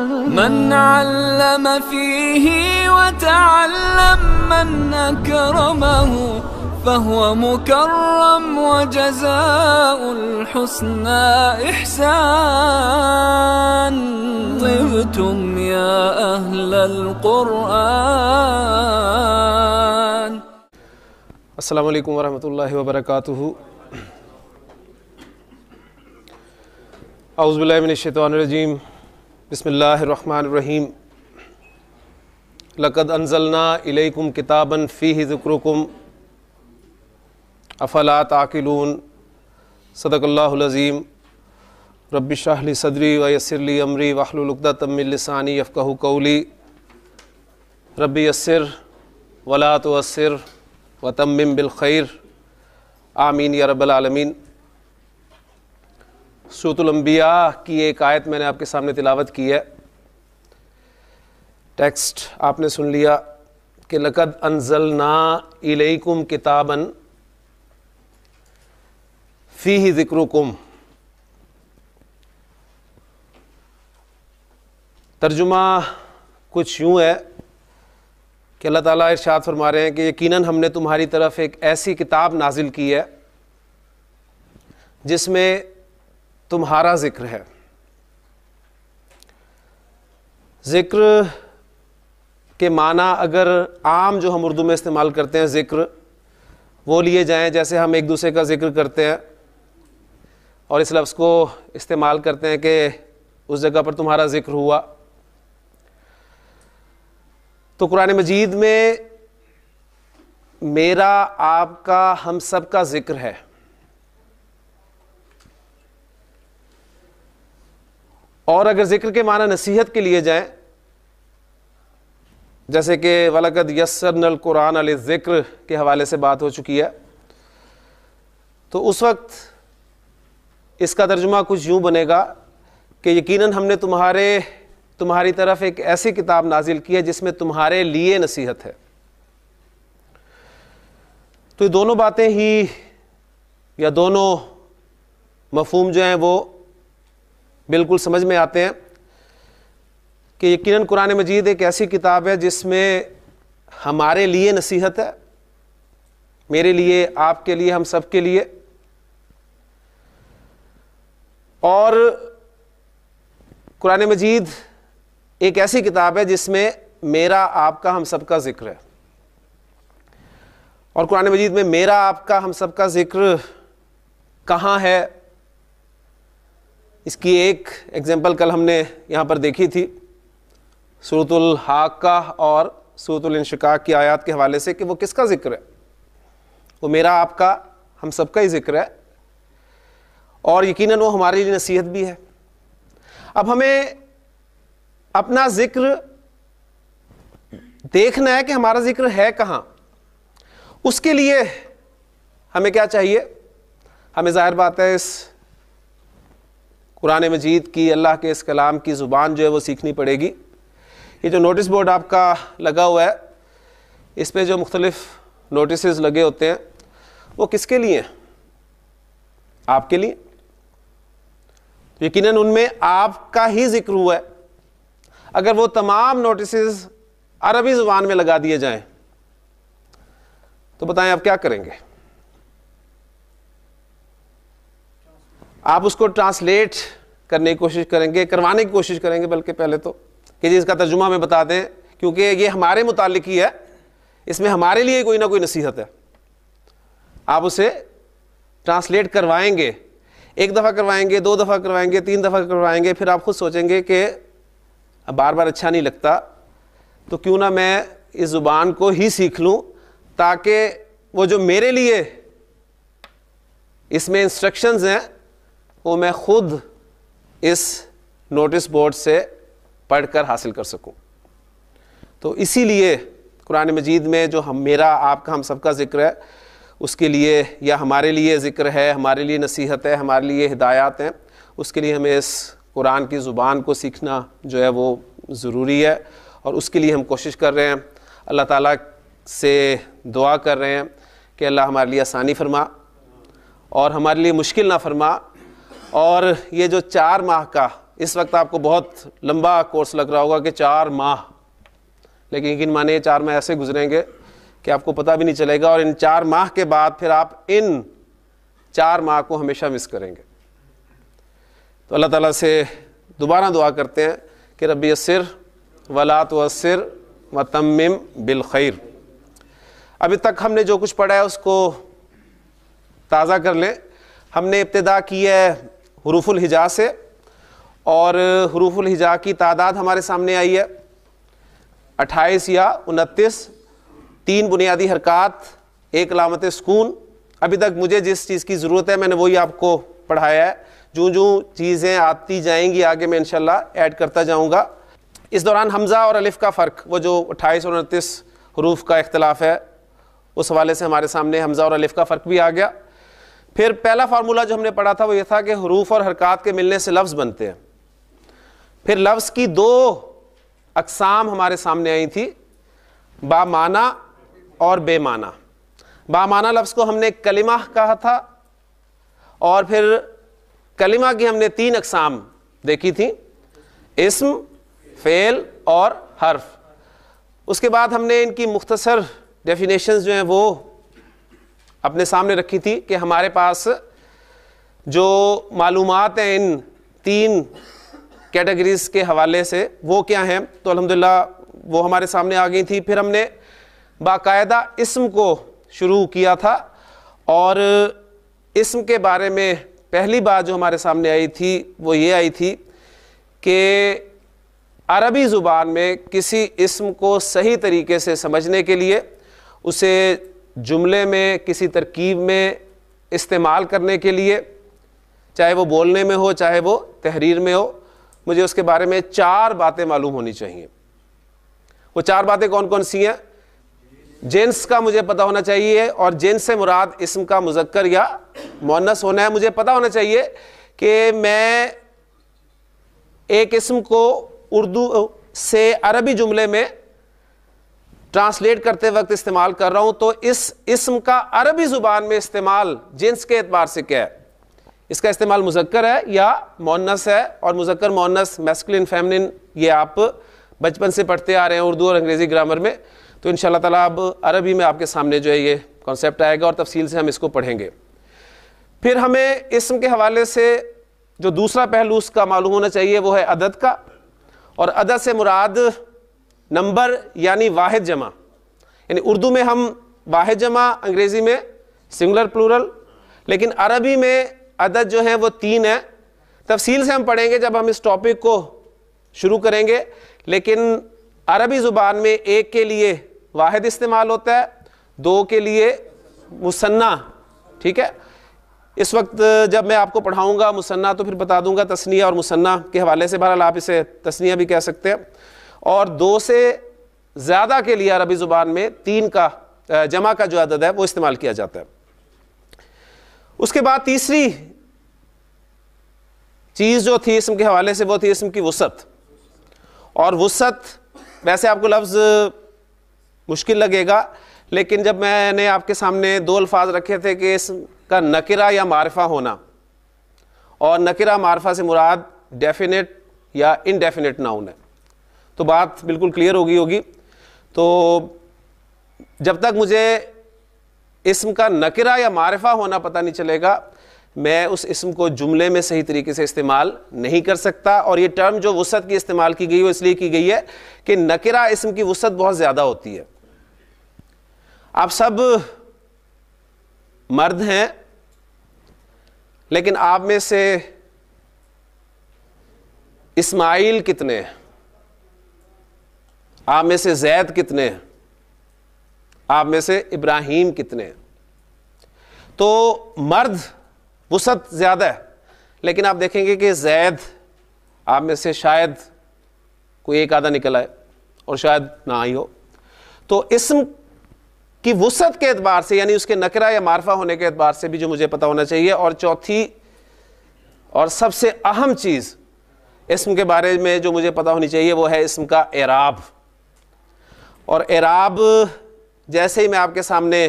من علم فيه وتعلم من أكرمه فهو مكرم وجزاء الحسنى إحسان. طبتم يا أهل القرآن. السلام علیکم ورحمۃ اللہ وبرکاتہ. اعوذ باللہ من الشیطان الرجیم. بسم اللہ الرحمن الرحیم. لقد انزلنا الیکم کتابا فیہ ذکرکم افلا تعقلون. صدق اللہ العظیم. رب اشرح لی صدری ویسر لی امری واحلل عقدۃ من لسانی یفقہوا قولی. رب یسر ولا تعسر وتمم بالخیر. آمین یا رب العالمین. سورۃ الانبیاء کی ایک آیت میں نے آپ کے سامنے تلاوت کی ہے. ٹیکسٹ آپ نے سن لیا کہ لقد انزلنا الیکم کتابا فیہ ذکرکم. ترجمہ کچھ یوں ہے کہ اللہ تعالیٰ ارشاد فرما رہے ہیں کہ یقیناً ہم نے تمہاری طرف ایک ایسی کتاب نازل کی ہے جس میں تمہارا ذکر ہے. ذکر کے معنی اگر عام جو ہم اردو میں استعمال کرتے ہیں ذکر وہ لیے جائیں جیسے ہم ایک دوسرے کا ذکر کرتے ہیں اور اس لفظ کو استعمال کرتے ہیں کہ اس جگہ پر تمہارا ذکر ہوا، تو قرآن مجید میں میرا آپ کا ہم سب کا ذکر ہے. اور اگر ذکر کے معنی نصیحت کے لیے جائیں جیسے کہ وَلَقَدْ يَسَّرْنَا الْقُرْآنَ لِلذِّكْرِ کے حوالے سے بات ہو چکی ہے، تو اس وقت اس کا ترجمہ کچھ یوں بنے گا کہ یقیناً ہم نے تمہاری طرف ایک ایسی کتاب نازل کی ہے جس میں تمہارے لیے نصیحت ہے. تو یہ دونوں باتیں ہی یا دونوں مفہوم جو ہیں وہ بالکل سمجھ میں آتے ہیں کہ یقیناً قرآن مجید ایک ایسی کتاب ہے جس میں ہمارے لیے نصیحت ہے، میرے لیے، آپ کے لیے، ہم سب کے لیے. اور قرآن مجید ایک ایسی کتاب ہے جس میں میرا آپ کا ہم سب کا ذکر ہے. اور قرآن مجید میں میرا آپ کا ہم سب کا ذکر کہاں ہے، اس کی ایک ایگزامپل کل ہم نے یہاں پر دیکھی تھی سورۃ الحاقہ اور سورۃ الانشقاق کی آیات کے حوالے سے کہ وہ کس کا ذکر ہے. وہ میرا آپ کا ہم سب کا ہی ذکر ہے اور یقیناً وہ ہمارے لیے نصیحت بھی ہے. اب ہمیں اپنا ذکر دیکھنا ہے کہ ہمارا ذکر ہے کہاں. اس کے لیے ہمیں کیا چاہیے؟ ہمیں ظاہر بات ہے اس قرآن مجید کی، اللہ کے اس کلام کی زبان جو ہے وہ سیکھنی پڑے گی. یہ جو نوٹس بورڈ آپ کا لگا ہوا ہے اس پہ جو مختلف نوٹسز لگے ہوتے ہیں وہ کس کے لیے ہیں؟ آپ کے لیے. یقیناً ان میں آپ کا ہی ذکر ہوا ہے. اگر وہ تمام نوٹسز عربی زبان میں لگا دیے جائیں تو بتائیں آپ کیا کریں گے؟ آپ اس کو ٹرانسلیٹ کرنے کی کوشش کریں گے، کروانے کی کوشش کریں گے بلکہ پہلے تو کہ جی اس کا ترجمہ ہمیں بتا دیں، کیونکہ یہ ہمارے متعلق ہی ہے، اس میں ہمارے لیے کوئی نہ کوئی نصیحت ہے. آپ اسے ٹرانسلیٹ کروائیں گے، ایک دفعہ کروائیں گے، 2 دفعہ کروائیں گے، 3 دفعہ کروائیں گے، پھر آپ خود سوچیں گے کہ بار بار اچھا نہیں لگتا تو کیوں نہ میں اس زبان کو ہی سیکھ لوں تاکہ وہ جو میرے لیے اس میں انسٹرکشنز ہیں وہ میں خود اس نوٹس بورڈ سے پڑھ کر حاصل کر سکوں. تو اسی لیے قرآن مجید میں جو میرا آپ کا ہم سب کا ذکر ہے اس کے لیے یا ہمارے لیے ذکر ہے، ہمارے لیے نصیحت ہے، ہمارے لیے ہدایات ہیں، اس کے لیے ہمیں اس قرآن کی زبان کو سیکھنا جو ہے وہ ضروری ہے. اور اس کے لیے ہم کوشش کر رہے ہیں، اللہ تعالیٰ سے دعا کر رہے ہیں کہ اللہ ہمارے لیے آسانی فرما اور ہمارے لیے مشکل نہ فرما. اور یہ جو 4 ماہ کا اس وقت آپ کو بہت لمبا کورس لگ رہا ہوگا کہ 4 ماہ، لیکن یقین مانیے 4 ماہ ایسے گزریں گے کہ آپ کو پتہ بھی نہیں چلے گا، اور ان 4 ماہ کے بعد پھر آپ ان 4 ماہ کو ہمیشہ مس کریں گے۔ تو اللہ تعالیٰ سے دوبارہ دعا کرتے ہیں کہ رب یسر ولا تعسر وتمم بالخیر۔ ابھی تک ہم نے جو کچھ پڑھا ہے اس کو تازہ کر لیں۔ ہم نے ابتدا کی ہے حروف الہجا سے، اور حروف الہجا کی تعداد ہمارے سامنے آئی ہے 28 یا 29، 3 بنیادی حرکات، 1 علامت سکون۔ ابھی تک مجھے جس چیز کی ضرورت ہے میں نے وہی آپ کو پڑھایا ہے، جو چیزیں آتی جائیں گی آگے میں انشاءاللہ ایڈ کرتا جاؤں گا۔ اس دوران حمزہ اور الف کا فرق، وہ جو 28 اور 29 حروف کا اختلاف ہے، اس حوالے سے ہمارے سامنے حمزہ اور الف کا فرق بھی آ گیا۔ پھر پہلا فارمولہ جو ہم نے پڑھا تھا وہ یہ تھا کہ حروف اور حرکات کے ملنے سے لفظ بنتے ہیں۔ پھر لفظ کی 2 اقسام ہمارے سامنے آئی تھی، با معنی اور بے معنی۔ با معنی لفظ کو ہم نے کلمہ کہا تھا، اور پھر کلمہ کی ہم نے 3 اقسام دیکھی تھیں، اسم، فعل اور حرف۔ اس کے بعد ہم نے ان کی مختصر ڈیفینیشنز جو ہیں وہ اپنے سامنے رکھی تھی کہ ہمارے پاس جو معلومات ہیں ان 3 کیٹیگریز کے حوالے سے وہ کیا ہیں، تو الحمدللہ وہ ہمارے سامنے آ گئی تھی۔ پھر ہم نے باقاعدہ اسم کو شروع کیا تھا، اور اسم کے بارے میں پہلی بات جو ہمارے سامنے آئی تھی وہ یہ آئی تھی کہ عربی زبان میں کسی اسم کو صحیح طریقے سے سمجھنے کے لیے اسے جملے میں کسی ترکیب میں استعمال کرنے کے لیے، چاہے وہ بولنے میں ہو چاہے وہ تحریر میں ہو، مجھے اس کے بارے میں 4 باتیں معلوم ہونی چاہیے۔ وہ 4 باتیں کون کون سی ہیں؟ جنس کا مجھے پتہ ہونا چاہیے، اور جنس سے مراد اسم کا مذکر یا مؤنث ہونا ہے۔ مجھے پتہ ہونا چاہیے کہ میں ایک اسم کو اردو سے عربی جملے میں ٹرانسلیٹ کرتے وقت استعمال کر رہا ہوں، تو اس اسم کا عربی زبان میں استعمال جنس کے اعتبار سے کیا ہے؟ اس کا استعمال مذکر ہے یا مؤنث ہے؟ اور مذکر مؤنث میسکولین فیمنن یہ آپ بچپن سے پڑھتے آ رہے ہیں اردو اور انگریزی گرامر میں، تو انشاءاللہ تعالیٰ اب عربی میں آپ کے سامنے جو ہے یہ کانسیپٹ آئے گا اور تفصیل سے ہم اس کو پڑھیں گے۔ پھر ہمیں اسم کے حوالے سے جو دوسرا پہلو اس کا معلوم ہونا چاہیے وہ ہے عدد کا، اور عدد سے مراد نمبر یعنی واحد جمع، یعنی اردو میں ہم واحد جمع، انگریزی میں سنگولر پلورل، لیکن عربی میں عدد جو ہیں وہ 3 ہیں۔ تفصیل سے ہم پڑھیں گے جب ہم اس ٹاپک کو شروع کریں گے، لیکن عربی زبان میں 1 کے لیے واحد استعمال ہوتا ہے، 2 کے لیے مثنیٰ، ٹھیک ہے؟ اس وقت جب میں آپ کو پڑھاؤں گا مثنیٰ تو پھر بتا دوں گا تثنیہ اور مثنیٰ کے حوالے سے، بہرحال آپ اسے تثنیہ بھی کہہ سکتے ہیں۔ اور 2 سے زیادہ کے لیے عربی زبان میں 3 کا جمع کا جو عدد ہے وہ استعمال کیا جاتا ہے۔ اس کے بعد تیسری چیز جو تھی اسم کے حوالے سے وہ تھی اسم کی وسعت، اور وسعت ویسے آپ کو لفظ مشکل لگے گا، لیکن جب میں نے آپ کے سامنے 2 الفاظ رکھے تھے کہ اسم کا نکرہ یا معرفہ ہونا، اور نکرہ معرفہ سے مراد ڈیفینٹ یا انڈیفینٹ ناؤن ہے، تو بات بالکل کلیئر ہوگی۔ تو جب تک مجھے اسم کا نکرہ یا معرفہ ہونا پتہ نہیں چلے گا، میں اس اسم کو جملے میں صحیح طریقے سے استعمال نہیں کر سکتا۔ اور یہ ٹرم جو وسعت کی استعمال کی گئی وہ اس لیے کی گئی ہے کہ نکرہ اسم کی وسعت بہت زیادہ ہوتی ہے۔ آپ سب مرد ہیں، لیکن آپ میں سے اسماعیل کتنے ہیں؟ آپ میں سے زید کتنے ہیں؟ آپ میں سے ابراہیم کتنے ہیں؟ تو مرد وسعت زیادہ ہے، لیکن آپ دیکھیں گے کہ زید آپ میں سے شاید کوئی ایک آدھا نکل آئے اور شاید نہ آئی ہو۔ تو اسم کی وسعت کے اعتبار سے یعنی اس کے نکرہ یا معرفہ ہونے کے اعتبار سے بھی جو مجھے پتہ ہونا چاہیے۔ اور چوتھی اور سب سے اہم چیز اسم کے بارے میں جو مجھے پتہ ہونی چاہیے وہ ہے اسم کا اعراب۔ اور اعراب جیسے ہی میں آپ کے سامنے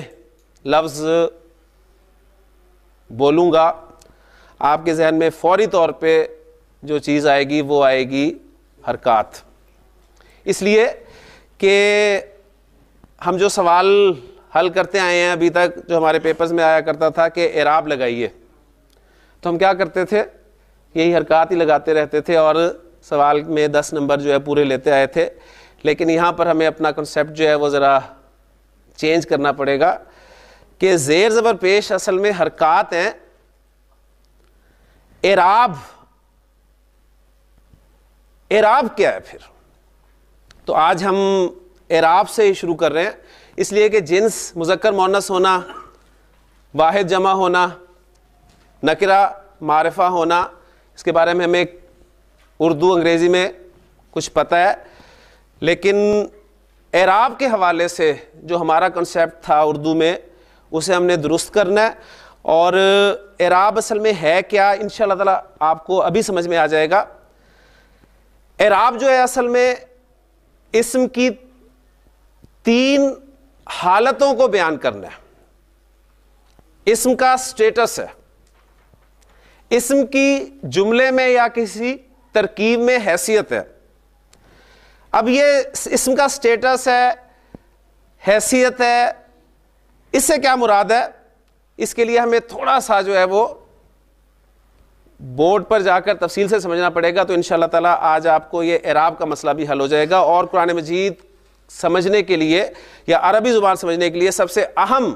لفظ بولوں گا، آپ کے ذہن میں فوری طور پہ جو چیز آئے گی وہ آئے گی حرکات. اس لیے کہ ہم جو سوال حل کرتے آئے ہیں ابھی تک, جو ہمارے پیپرز میں آیا کرتا تھا کہ اعراب لگائیے, تو ہم کیا کرتے تھے, یہی حرکات ہی لگاتے رہتے تھے اور سوال میں 10 نمبر جو ہے پورے لیتے آئے تھے. لیکن یہاں پر ہمیں اپنا کنسیپٹ جو ہے وہ ذرا چینج کرنا پڑے گا کہ زیر زبر پیش اصل میں حرکات ہیں. اعراب کیا ہے پھر؟ تو آج ہم اعراب سے ہی شروع کر رہے ہیں, اس لیے کہ جنس مذکر مؤنث ہونا, واحد جمع ہونا, نکرہ معرفہ ہونا, اس کے بارے میں ہمیں اردو انگریزی میں کچھ پتہ ہے. لیکن اعراب کے حوالے سے جو ہمارا کنسیپٹ تھا اردو میں, اسے ہم نے درست کرنا ہے. اور اعراب اصل میں ہے کیا, انشاءاللہ تعالی آپ کو ابھی سمجھ میں آ جائے گا. اعراب جو ہے اصل میں اسم کی 3 حالتوں کو بیان کرنا ہے. اسم کا سٹیٹس ہے, اسم کی جملے میں یا کسی ترکیب میں حیثیت ہے. اب یہ اسم کا سٹیٹس ہے, حیثیت ہے, اس سے کیا مراد ہے, اس کے لیے ہمیں تھوڑا سا جو ہے وہ بورڈ پر جا کر تفصیل سے سمجھنا پڑے گا. تو انشاءاللہ تعالی آج آپ کو یہ اعراب کا مسئلہ بھی حل ہو جائے گا. اور قرآن مجید سمجھنے کے لیے یا عربی زبان سمجھنے کے لیے سب سے اہم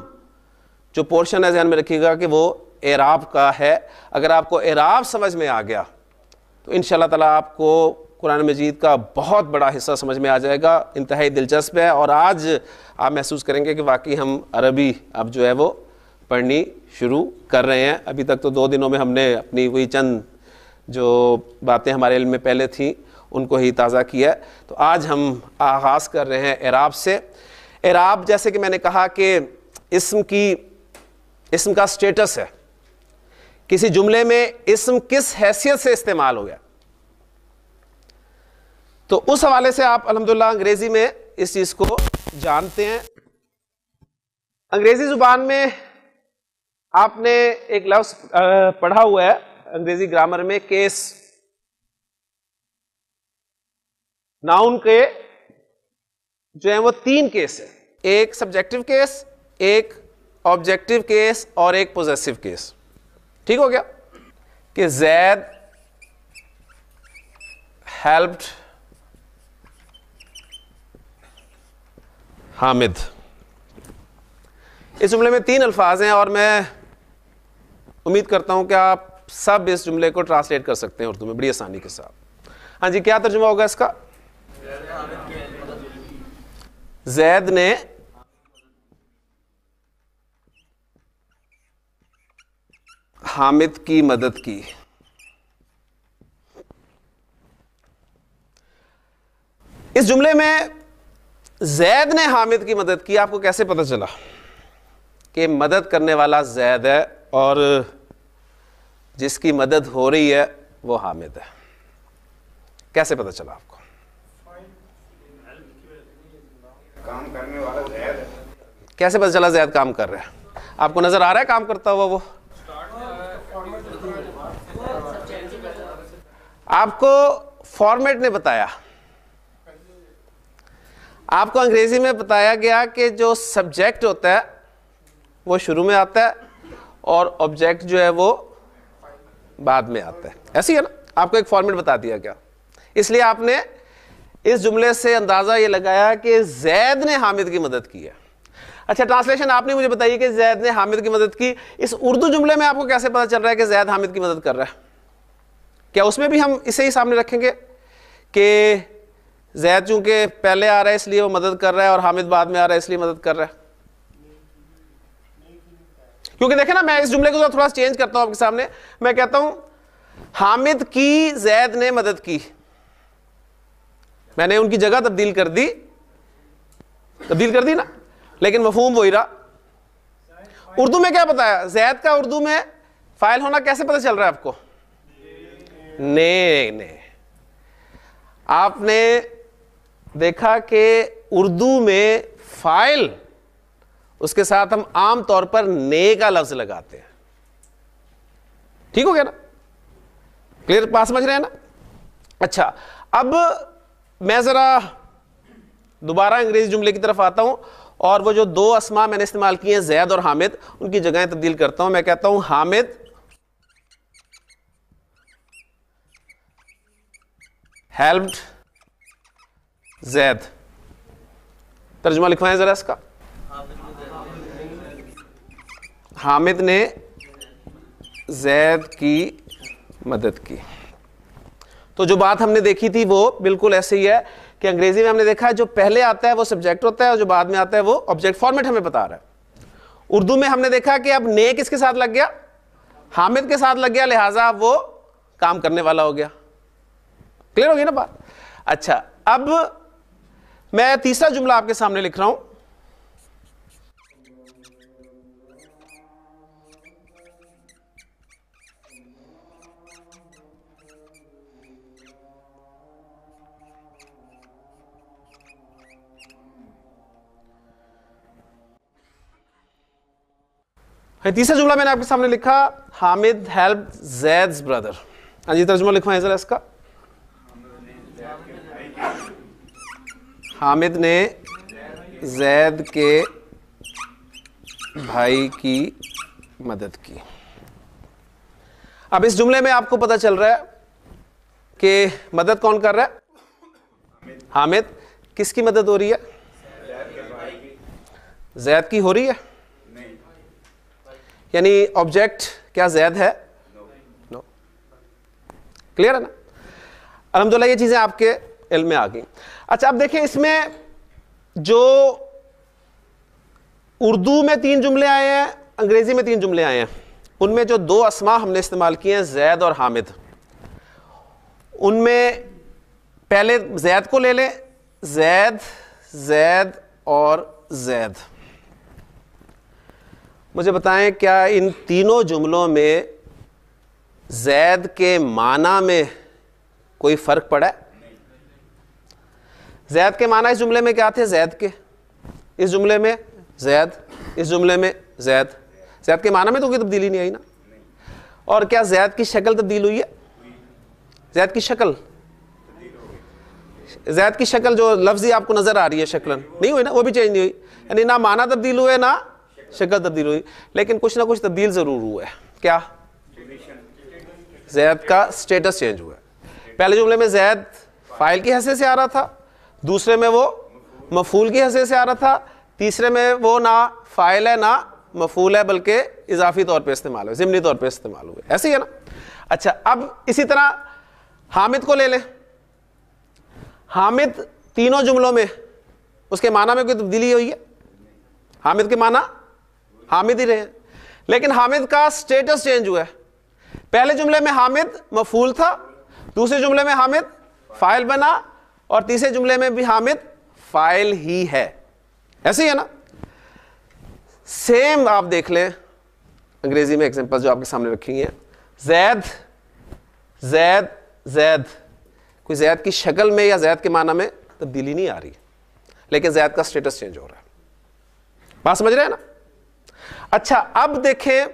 جو پورشن ہے ذہن میں رکھیے گا کہ وہ اعراب کا ہے. اگر آپ کو اعراب سمجھ میں آ گیا تو انشاءاللہ تعالی آپ کو قرآن مجید کا بہت بڑا حصہ سمجھ میں آ جائے گا. انتہائی دلچسپ ہے, اور آج آپ محسوس کریں گے کہ واقعی ہم عربی اب جو ہے وہ پڑھنی شروع کر رہے ہیں. ابھی تک تو 2 دنوں میں ہم نے اپنی وہی چند جو باتیں ہمارے علم میں پہلے تھیں ان کو ہی تازہ کیا ہے. تو آج ہم آغاز کر رہے ہیں اعراب سے. اعراب جیسے کہ میں نے کہا کہ اسم کا سٹیٹس ہے, کسی جملے میں اسم کس حیثیت سے استعمال ہو گیا. تو اس حوالے سے آپ الحمدللہ انگریزی میں اس چیز کو جانتے ہیں. انگریزی زبان میں آپ نے ایک لفظ پڑھا ہوا ہے انگریزی گرامر میں, کیس. ناؤن کے جو ہیں وہ 3 کیس ہیں, ایک سبجیکٹو کیس, ایک آبجیکٹو کیس اور ایک پوزیسو کیس. ٹھیک ہو گیا کہ زید ہیلپڈ حامد. اس جملے میں 3 الفاظ ہیں اور میں امید کرتا ہوں کہ آپ سب اس جملے کو ٹرانسلیٹ کر سکتے ہیں اردو میں بڑی آسانی کے ساتھ. ہاں جی, کیا ترجمہ ہوگا اس کا؟ زید نے حامد کی مدد کی. اس جملے میں زید نے حامد کی مدد کی. آپ کو کیسے پتہ چلا کہ مدد کرنے والا زید ہے اور جس کی مدد ہو رہی ہے وہ حامد ہے؟ کیسے پتہ چلا آپ کو؟ کام کرنے والا زید ہے. کیسے پتہ چلا زید کام کر رہا ہے؟ آپ کو نظر آ رہا ہے کام کرتا ہوا وہ؟ آپ کو فارمیٹ نے بتایا, آپ کو انگریزی میں بتایا گیا کہ جو سبجیکٹ ہوتا ہے وہ شروع میں آتا ہے اور آبجیکٹ جو ہے وہ بعد میں آتا ہے. ایسی ہے نا, آپ کو ایک فارمیٹ بتا دیا گیا. اس لیے آپ نے اس جملے سے اندازہ یہ لگایا کہ زید نے حامد کی مدد کی ہے. اچھا, ٹرانسلیشن آپ نے مجھے بتائی کہ زید نے حامد کی مدد کی. اس اردو جملے میں آپ کو کیسے پتا چل رہا ہے کہ زید حامد کی مدد کر رہا ہے؟ کیا اس میں بھی ہم اسے ہی سامنے رکھیں گے کہ زید چونکہ پہلے آ رہا ہے اس لیے وہ مدد کر رہا ہے اور حامد بعد میں آ رہا ہے اس لیے مدد کر رہا ہے؟ کیونکہ دیکھیں نا, میں اس جملے کو تھوڑا چینج کرتا ہوں آپ کے سامنے. میں کہتا ہوں حامد کی زید نے مدد کی, میں نے ان کی جگہ تبدیل کر دی نا, لیکن مفہوم وہی رہا. اردو میں کیا بتایا؟ زید کا اردو میں فاعل ہونا کیسے پتہ چل رہا ہے آپ کو؟ نے آپ نے دیکھا کہ اردو میں فاعل اس کے ساتھ ہم عام طور پر نے کا لفظ لگاتے ہیں. ٹھیک ہو گیا نا, کلیئر بات سمجھ رہے ہیں نا؟ اچھا اب میں ذرا دوبارہ انگریزی جملے کی طرف آتا ہوں اور وہ جو دو اسما میں نے استعمال کیے ہیں زید اور حامد ان کی جگہیں تبدیل کرتا ہوں. میں کہتا ہوں حامد ہیلپڈ زید. ترجمہ لکھوائیں ذرا اس کا. حامد نے زید کی مدد کی. تو جو بات ہم نے دیکھی تھی وہ بالکل ایسے ہی ہے کہ انگریزی میں ہم نے دیکھا ہے جو پہلے آتا ہے وہ سبجیکٹ ہوتا ہے اور جو بعد میں آتا ہے وہ آبجیکٹ فارمیٹ ہمیں بتا رہا ہے. اردو میں ہم نے دیکھا کہ اب نے کس کے ساتھ لگ گیا؟ حامد کے ساتھ لگ گیا, لہٰذا اب وہ کام کرنے والا ہو گیا. کلیئر ہو گئی نا بات؟ اچھا اب میں تیسرا جملہ آپ کے سامنے لکھ رہا ہوں. تیسرا جملہ میں نے آپ کے سامنے لکھا حامد ہیلپ زید's brother. ہاں جی ترجمہ لکھوائیں ذرا اس کا. حامد نے زید کے بھائی کی مدد کی. اب اس جملے میں آپ کو پتا چل رہا ہے کہ مدد کون کر رہا ہے؟ حامد. کس کی مدد ہو رہی ہے؟ زید کی ہو رہی ہے. یعنی آبجیکٹ کیا زید ہے؟ نو. کلیئر ہے نا؟ الحمدللہ یہ چیزیں آپ کے علم میں آ گئی. اچھا اب دیکھیں اس میں جو اردو میں 3 جملے آئے ہیں, انگریزی میں 3 جملے آئے ہیں, ان میں جو 2 اسما ہم نے استعمال کیے ہیں زید اور حامد, ان میں پہلے زید کو لے لیں. زید, زید اور زید. مجھے بتائیں کیا ان تینوں جملوں میں زید کے معنی میں کوئی فرق پڑا ہے؟ زید کے معنی اس جملے میں کیا تھے؟ زید کے. اس جملے میں زید, اس جملے میں زید. زید کے معنی میں تو کوئی تبدیلی نہیں آئی نا. اور کیا زید کی شکل تبدیل ہوئی ہے؟ زید کی شکل, زید کی شکل جو لفظی آپ کو نظر آ رہی ہے شکلن نہیں ہوئی نا, وہ بھی چینج نہیں ہوئی. یعنی نہ معنی تبدیل ہوئے نہ شکل تبدیل ہوئی, لیکن کچھ نہ کچھ تبدیل ضرور ہوا ہے. کیا؟ زید کا سٹیٹس چینج ہوا ہے. پہلے جملے میں زید فاعل کی حیثیت سے آ رہا تھا, دوسرے میں وہ مفعول کی حیثیت سے آ رہا تھا, تیسرے میں وہ نہ فاعل ہے نہ مفعول ہے بلکہ اضافی طور پہ استعمال ہوئے, ضمنی طور پہ استعمال ہوئے. ایسے ہی ہے نا؟ اچھا اب اسی طرح حامد کو لے لیں. حامد تینوں جملوں میں اس کے معنی میں کوئی تبدیلی ہوئی ہے؟ حامد کے معنی حامد ہی رہے, لیکن حامد کا سٹیٹس چینج ہوا ہے. پہلے جملے میں حامد مفعول تھا, دوسرے جملے میں حامد فاعل بنا, اور تیسرے جملے میں بھی حامد فاعل ہی ہے. ایسے ہی ہے نا؟ سیم آپ دیکھ لیں انگریزی میں ایگزامپل جو آپ کے سامنے رکھی ہیں. زید, زید, زید. کوئی زید کی شکل میں یا زید کے معنی میں تبدیلی نہیں آ رہی, لیکن زید کا سٹیٹس چینج ہو رہا ہے. بات سمجھ رہے ہیں نا؟ اچھا اب دیکھیں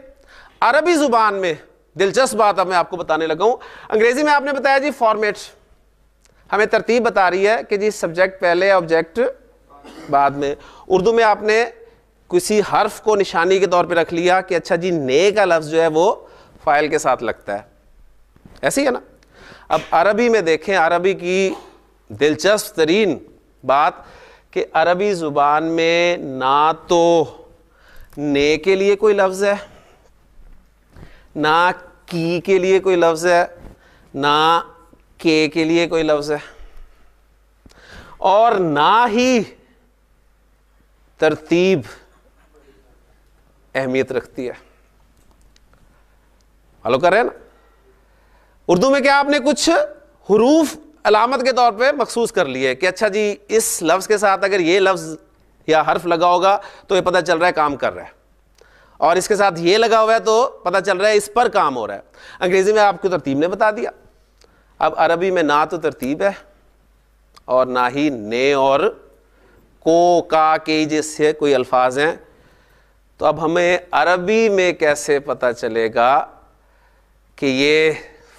عربی زبان میں دلچسپ بات اب میں آپ کو بتانے لگا ہوں. انگریزی میں آپ نے بتایا جی فارمیٹ, ہمیں ترتیب بتا رہی ہے کہ جی سبجیکٹ پہلے آبجیکٹ بعد میں. اردو میں آپ نے کسی حرف کو نشانی کے طور پہ رکھ لیا کہ اچھا جی نے کا لفظ جو ہے وہ فاعل کے ساتھ لگتا ہے. ایسے ہی ہے نا؟ اب عربی میں دیکھیں, عربی کی دلچسپ ترین بات کہ عربی زبان میں نہ تو نے کے لیے کوئی لفظ ہے, نہ کی کے لیے کوئی لفظ ہے, نہ کے لیے کوئی لفظ ہے, اور نہ ہی ترتیب اہمیت رکھتی ہے. فالو کر رہے ہیں نا؟ اردو میں کیا آپ نے کچھ حروف علامت کے طور پہ مخصوص کر لیے کہ اچھا جی اس لفظ کے ساتھ اگر یہ لفظ یا حرف لگا ہوگا تو یہ پتہ چل رہا ہے کام کر رہا ہے, اور اس کے ساتھ یہ لگا ہوا ہے تو پتہ چل رہا ہے اس پر کام ہو رہا ہے. انگریزی میں آپ کو ترتیب نے بتا دیا. اب عربی میں نہ تو ترتیب ہے اور نہ ہی نے اور کو کا کے جیسے کوئی الفاظ ہیں. تو اب ہمیں عربی میں کیسے پتہ چلے گا کہ یہ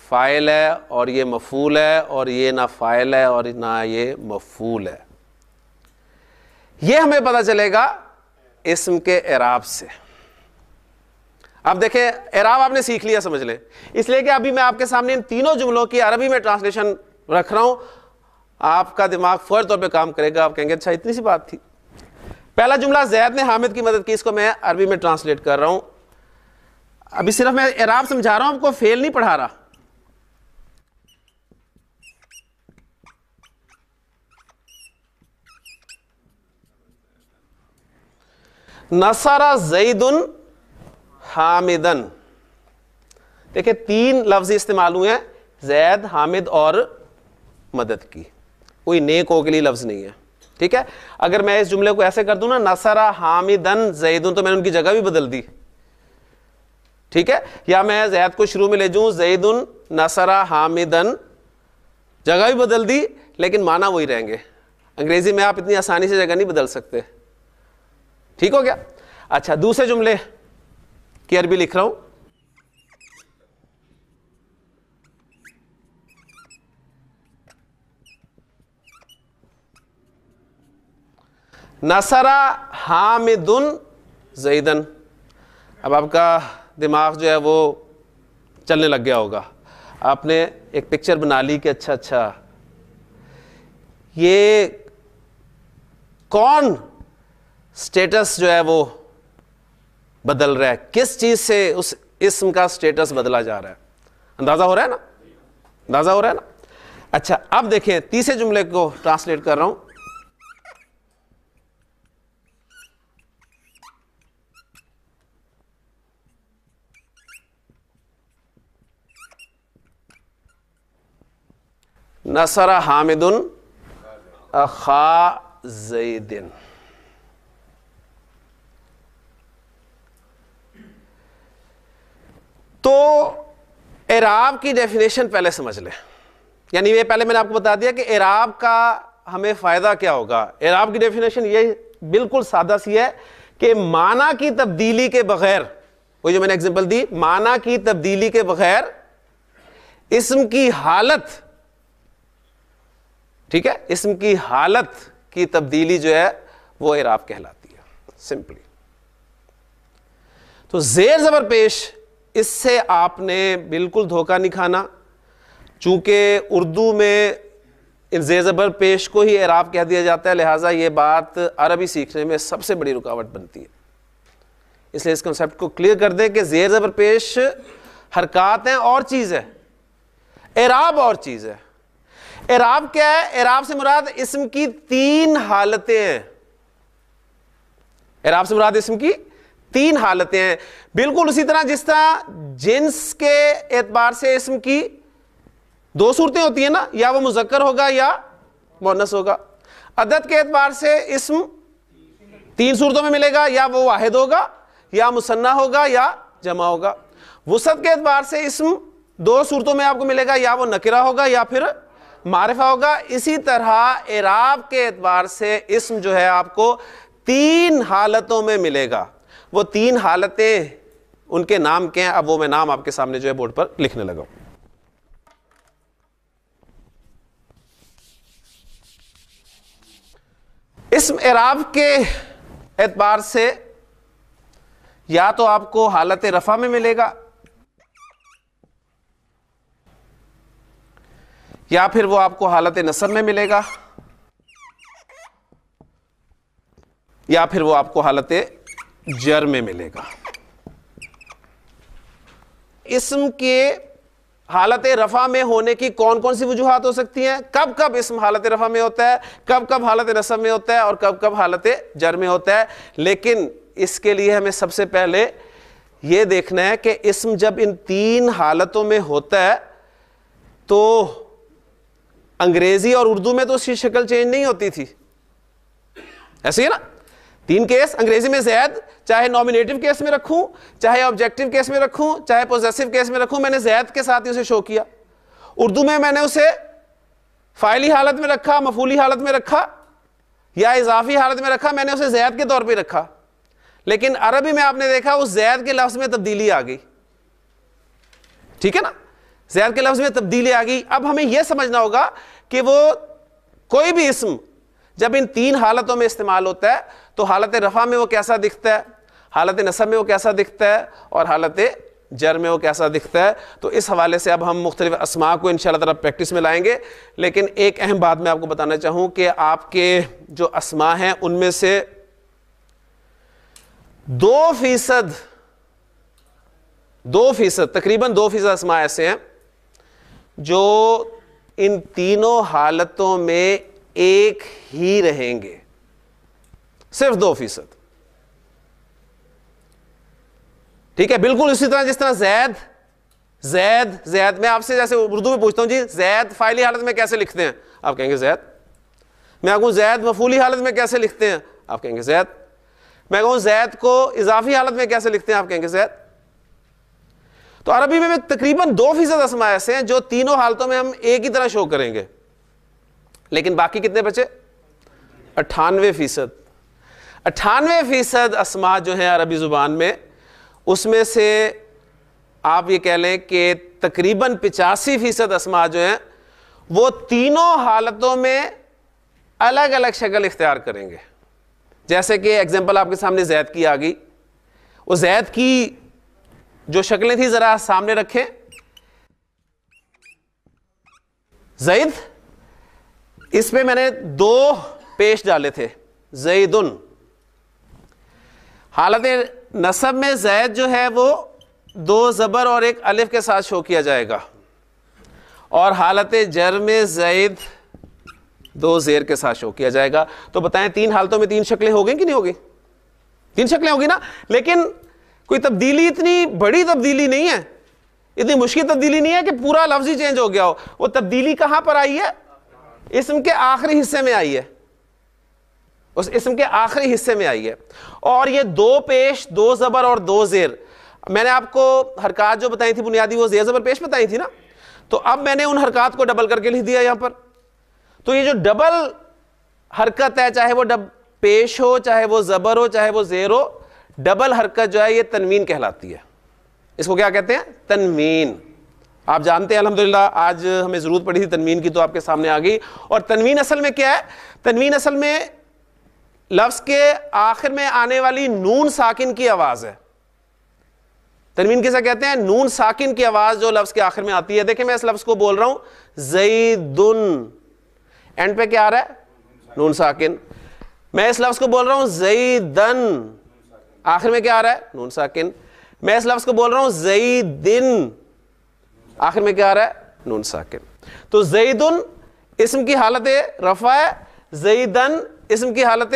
فاعل ہے اور یہ مفعول ہے، اور یہ نہ فاعل ہے اور نہ یہ مفعول ہے. یہ ہمیں پتہ چلے گا اسم کے اعراب سے. اب دیکھیں اعراب آپ نے سیکھ لیا سمجھ لیں، اس لیے کہ ابھی میں آپ کے سامنے ان تینوں جملوں کی عربی میں ٹرانسلیشن رکھ رہا ہوں. آپ کا دماغ فوری طور پہ کام کرے گا، آپ کہیں گے اچھا اتنی سی بات تھی. پہلا جملہ زید نے حامد کی مدد کی، اس کو میں عربی میں ٹرانسلیٹ کر رہا ہوں. ابھی صرف میں اعراب سمجھا رہا ہوں، آپ کو فعل نہیں پڑھا رہا. نصر زید حامدن. دیکھیں 3 لفظ استعمال ہوئے ہیں، زید، حامد اور مدد کی. کوئی نیک ہو کے لیے لفظ نہیں ہے. ٹھیک ہے، اگر میں اس جملے کو ایسے کر دوں نا نصر حامدن زیدن، تو میں نے ان کی جگہ بھی بدل دی. ٹھیک ہے، یا میں زید کو شروع میں لے جاؤں زیدن نصر حامدن، جگہ بھی بدل دی لیکن معنی وہی رہیں گے. انگریزی میں آپ اتنی آسانی سے جگہ نہیں بدل سکتے. ٹھیک ہو گیا. اچھا دوسرے جملے کی عربی لکھ رہا ہوں. نصر حامد زیدن. اب آپ کا دماغ جو ہے وہ چلنے لگ گیا ہوگا. آپ نے ایک پکچر بنا لی کہ اچھا یہ کون سٹیٹس جو ہے وہ بدل رہا ہے، کس چیز سے اس اسم کا سٹیٹس بدلا جا رہا ہے. اندازہ ہو رہا ہے نا، اندازہ ہو رہا ہے نا. اچھا اب دیکھیں تیسرے جملے کو ٹرانسلیٹ کر رہا ہوں. نصر حامد اخا زید. تو اعراب کی ڈیفینیشن پہلے سمجھ لیں. یعنی یہ پہلے میں نے آپ کو بتا دیا کہ اعراب کا ہمیں فائدہ کیا ہوگا. اعراب کی ڈیفینیشن یہ بالکل سادہ سی ہے کہ معنی کی تبدیلی کے بغیر، وہ جو میں نے ایگزامپل دی، معنی کی تبدیلی کے بغیر اسم کی حالت، ٹھیک ہے، اسم کی حالت کی تبدیلی جو ہے وہ اعراب کہلاتی ہے سمپلی. تو زیر زبر پیش، اس سے آپ نے بالکل دھوکہ نہیں کھانا. چونکہ اردو میں ان زیر زبر پیش کو ہی اعراب کہہ دیا جاتا ہے، لہٰذا یہ بات عربی سیکھنے میں سب سے بڑی رکاوٹ بنتی ہے. اس لیے اس کنسیپٹ کو کلیئر کر دیں کہ زیر زبر پیش حرکات ہیں اور چیز ہے، اعراب اور چیز ہے. اعراب کیا ہے؟ اعراب سے مراد اسم کی 3 حالتیں ہیں. اعراب سے مراد اسم کی 3 حالتیں ہیں. بالکل اسی طرح جس طرح جنس کے اعتبار سے اسم کی 2 صورتیں ہوتی ہیں نا، یا وہ مذکر ہوگا یا مؤنث ہوگا. عدد کے اعتبار سے اسم 3 صورتوں میں ملے گا، یا وہ واحد ہوگا یا مثنیٰ ہوگا یا جمع ہوگا. وسعت کے اعتبار سے اسم 2 صورتوں میں آپ کو ملے گا، یا وہ نکرہ ہوگا یا پھر معرفہ ہوگا. اسی طرح اعراب کے اعتبار سے اسم جو ہے آپ کو 3 حالتوں میں ملے گا. وہ 3 حالتیں ان کے نام کے ہیں. اب وہ میں نام آپ کے سامنے جو ہے بورڈ پر لکھنے لگا ہوں. اسم اعراب کے اعتبار سے یا تو آپ کو حالت رفع میں ملے گا، یا پھر وہ آپ کو حالت نصب میں ملے گا، یا پھر وہ آپ کو حالت جر میں ملے گا. اسم کے حالت رفع میں ہونے کی کون کون سی وجوہات ہو سکتی ہیں؟ کب کب اسم حالت رفع میں ہوتا ہے، کب کب حالت نصب میں ہوتا ہے، اور کب کب حالت جر میں ہوتا ہے. لیکن اس کے لیے ہمیں سب سے پہلے یہ دیکھنا ہے کہ اسم جب ان 3 حالتوں میں ہوتا ہے تو انگریزی اور اردو میں تو اس کی شکل چینج نہیں ہوتی تھی. ایسے ہی نا، 3 کیس. انگریزی میں زید چاہے نومینیٹو کیس میں رکھوں، چاہے آبجیکٹو کیس میں رکھوں، چاہے پوزیسو کیس میں رکھوں، میں نے زید کے ساتھ ہی اسے شو کیا. اردو میں نے اسے فاعلی حالت میں رکھا، مفعولی حالت میں رکھا یا اضافی حالت میں رکھا، میں نے اسے زید کے طور پہ رکھا. لیکن عربی میں آپ نے دیکھا اس زید کے لفظ میں تبدیلی آ گئی. ٹھیک ہے نا، زید کے لفظ میں تبدیلی آ گئی. اب ہمیں یہ سمجھنا ہوگا کہ وہ کوئی بھی اسم جب ان تین حالتوں میں استعمال ہوتا ہے تو حالت رفع میں وہ کیسا دکھتا ہے, حالت نصب میں وہ کیسا دکھتا ہے, اور حالت جر میں وہ کیسا دکھتا ہے. تو اس حوالے سے اب ہم مختلف اسماء کو انشاءاللہ تعالی پریکٹس میں لائیں گے. لیکن ایک اہم بات میں آپ کو بتانا چاہوں کہ آپ کے جو اسماء ہیں ان میں سے 2% تقریباً 2% اسماء ایسے ہیں جو ان تینوں حالتوں میں ایک ہی رہیں گے, صرف 2%. ٹھیک ہے, بالکل اسی طرح جس طرح زید میں آپ سے جیسے اردو میں پوچھتا ہوں جی زید فاعلی حالت میں کیسے لکھتے ہیں, آپ کہیں گے زید. میں کہوں زید مفعولی حالت میں کیسے لکھتے ہیں, آپ کہیں گے زید. میں کہوں زید کو اضافی حالت میں کیسے لکھتے ہیں, آپ کہیں گے زید. تو عربی میں تقریباً 2% اسماء ایسے ہیں جو تینوں حالتوں میں ہم ایک ہی طرح شو کریں گے. لیکن باقی کتنے بچے؟ 98%. 98% اسماء جو ہیں عربی زبان میں, اس میں سے آپ یہ کہہ لیں کہ تقریباً 85% اسماء جو ہیں وہ تینوں حالتوں میں الگ الگ شکل اختیار کریں گے. جیسے کہ ایگزامپل آپ کے سامنے زید کی آ گئی. وہ زید کی جو شکلیں تھیں ذرا سامنے رکھیں. زید, اس پہ میں نے 2 پیش ڈالے تھے, زیدن. حالت نصب میں زید جو ہے وہ 2 زبر اور 1 الف کے ساتھ شو کیا جائے گا, اور حالت جر میں زید 2 زیر کے ساتھ شو کیا جائے گا. تو بتائیں 3 حالتوں میں 3 شکلیں ہو گئی کہ نہیں ہوگی؟ 3 شکلیں ہوگی نا. لیکن کوئی تبدیلی اتنی بڑی تبدیلی نہیں ہے, اتنی مشکل تبدیلی نہیں ہے کہ پورا لفظ ہی چینج ہو گیا ہو. وہ تبدیلی کہاں پر آئی ہے؟ اسم کے آخری حصے میں آئی ہے, اس اسم کے آخری حصے میں آئی ہے. اور یہ 2 پیش 2 زبر اور 2 زیر, میں نے آپ کو حرکات جو بتائی تھی بنیادی وہ زیر زبر پیش بتائی تھی نا. تو اب میں نے ان حرکات کو ڈبل کر کے لکھ دیا یہاں پر. تو یہ جو ڈبل حرکت ہے, چاہے وہ پیش ہو, چاہے وہ زبر ہو, چاہے وہ زیر ہو, ڈبل حرکت جو ہے یہ تنوین کہلاتی ہے. اس کو کیا کہتے ہیں؟ تنوین. آپ جانتے ہیں الحمدللہ آج ہمیں ضرورت پڑی تھی تنوین کی, تو آپ کے سامنے آ گئی. اور تنوین اصل میں کیا ہے؟ تنوین اصل میں لفظ کے آخر میں آنے والی نون ساکن کی آواز ہے. تنوین کیسا کہتے ہیں؟ نون ساکن کی آواز جو لفظ کے آخر میں آتی ہے. دیکھیں میں اس لفظ کو بول رہا ہوں زیدن, اینڈ پہ کیا آ رہا ہے؟ نون ساکن. میں اس لفظ کو بول رہا ہوں زیدن, آخر میں کیا آ رہا ہے؟ نون ساکن. میں اس لفظ کو بول رہا ہوں زیدن, آخر میں کیا آ رہا ہے؟ نون ساکن. تو زیدن اسم کی حالت رفع ہے, زیدن اسم کی حالت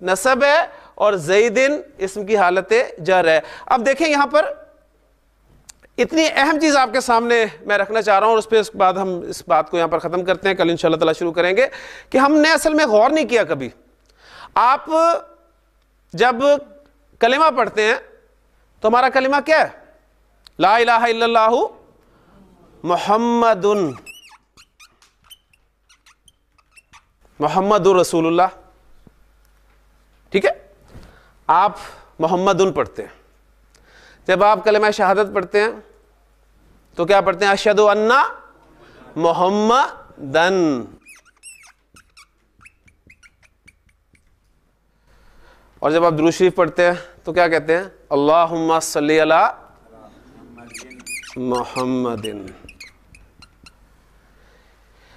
نصب ہے, اور زیدن اسم کی حالت جر ہے. اب دیکھیں یہاں پر اتنی اہم چیز آپ کے سامنے میں رکھنا چاہ رہا ہوں, اور اس پہ اس بعد ہم اس بات کو یہاں پر ختم کرتے ہیں, کل انشاءاللہ تعالی شروع کریں گے. کہ ہم نے اصل میں غور نہیں کیا کبھی. آپ جب کلمہ پڑھتے ہیں تو ہمارا کلمہ کیا ہے؟ لا الہ الا اللہ محمد رسول اللہ. ٹھیک ہے, آپ محمدن پڑھتے ہیں. جب آپ کلمہ شہادت پڑھتے ہیں تو کیا پڑھتے ہیں؟ اشہدو ان محمدن. اور جب آپ درود شریف پڑھتے ہیں تو کیا کہتے ہیں؟ اللہم صلی علی محمد.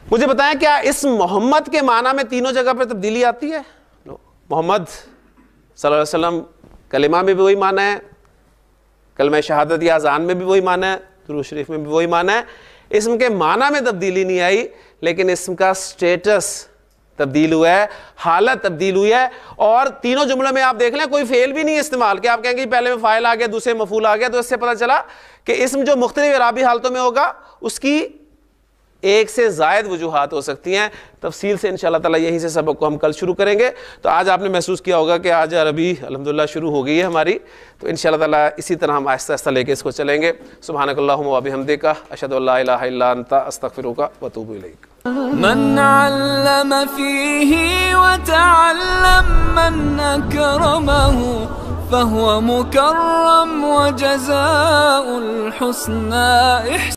مجھے بتائیں کیا اس محمد کے معنی میں تینوں جگہ پر تبدیلی آتی ہے؟ محمد صلی اللہ علیہ وسلم کلمہ میں بھی وہی معنی ہے, کلمہ شہادت یا اذان میں بھی وہی معنی ہے, درود شریف میں بھی وہی معنی ہے. اسم کے معنی میں تبدیلی نہیں آئی, لیکن اسم کا سٹیٹس تبدیل ہوا ہے, حالت تبدیل ہوئی ہے. اور تینوں جملوں میں آپ دیکھ لیں کوئی فعل بھی نہیں استعمال کہ آپ کہیں گے پہلے میں فاعل آ گیا دوسرے مفعول آ گیا. تو اس سے پتہ چلا کہ اسم جو مختلف اعرابی حالتوں میں ہوگا اس کی ایک سے زائد وجوہات ہو سکتی ہیں. تفصیل سے انشاءاللہ تعالی یہیں سے سبق کو ہم کل شروع کریں گے. تو آج آپ نے محسوس کیا ہوگا کہ آج عربی الحمدللہ شروع ہو گئی ہے ہماری, تو انشاءاللہ تعالی اسی طرح ہم آہستہ آہستہ لے کے اس کو چلیں گے. سبحانک اللہم و بحمدک, اشہدو ان لا الہ الا انت, استغفرک و اتوب الیک. من علم فيه وتعلم من أكرمه فهو مكرم وجزاء الحسنى